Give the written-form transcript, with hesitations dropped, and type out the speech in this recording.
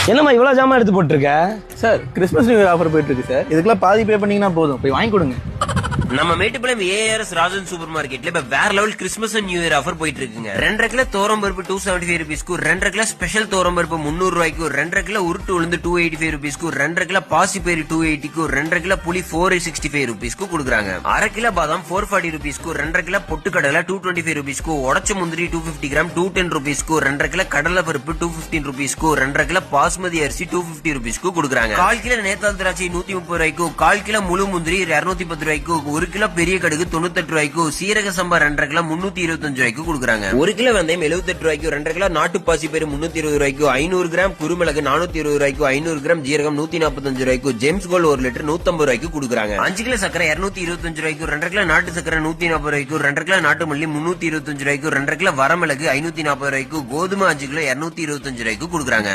என்னம்மா இவ்வளவு ஜாமான் எடுத்து போட்டுருக்க? Sir Christmas new year offer போயிட்டு இருக்கு சார். இதுக்கெல்லாம் பாதி பே பண்ணீங்கன்னா போதும், போய் வாங்கி கொடுங்க. நம்ம மேட்டுப்பாளையம் ஏஆர்எஸ் ராஜன் சூப்பர் மார்க்கெட்ல இப்ப வேற level Christmas and new year offer போயிட்டு இருக்குங்க. 2.5 கிலோ தோரம் பருப்பு 275 rupeesக்கு, 2.5 கிலோ ஸ்பெஷல் தோரம் பருப்பு 300 ரூபாய்க்கு, 2.5 கிலோ உருட்டு உளுந்து 285 rupeesக்கு, 2.5 கிலோ பாசி பயிறு 280க்கு, 2.5 கிலோ புளி 465 rupeesக்கு கொடுக்குறாங்க. 1/2 கிலோ பாதாம் 440 rupeesக்கு, 2.5 கிலோ பொட்டுக்கடலை 225 rupeesக்கு, உடைச்ச முந்திரி 250 கிராம் 210 rupeesக்கு, 2.5 கிலோ கடலை பருப்பு 215 rupeesக்கு, 2.5 கிலோ பாஸ்மதி அரிசி 250 rupeesக்கு கொடுக்குறாங்க. 1/4 கிலோ நேத்தாள் திராட்சை 130 ரூபாய்க்கு, 1/4 கிலோ முழு முந்திரி 210 ரூபாய்க்கு, 1 கிலோ பெரிய கடுகு 98 ரூபாய்க்கு, சீரக சம்பா 2.5 கிலோ 325 ரூபாய்க்கு கொடுக்குறாங்க. 1 கிலோ வெந்தயம் 78 ரூபாய்க்கு, 2.5 கிலோ நாட்டு பாசி பயிறு 320 ரூபாய்க்கு, 500 கிராம் குருமிளகு 420 ரூபாய்க்கு, 500 கிராம் ஜீரகம் 145 ரூபாய்க்கு, ஜேம்ஸ் கோல்ட் 1 லிட்டர் 150 ரூபாய்க்கு கொடுக்குறாங்க. 5 கிலோ சக்கரை 225 ரூபாய்க்கு, 2.5 கிலோ நாட்டு சக்கரை 140 ரூபாய்க்கு, 2.5 கிலோ நாட்டு மல்லி 325 ரூபாய்க்கு, 2.5 கிலோ வரமிளகு 540 ரூபாய்க்கு, கோதுமை 5 கிலோ 225 ரூபாய்க்கு கொடுக்குறாங்க.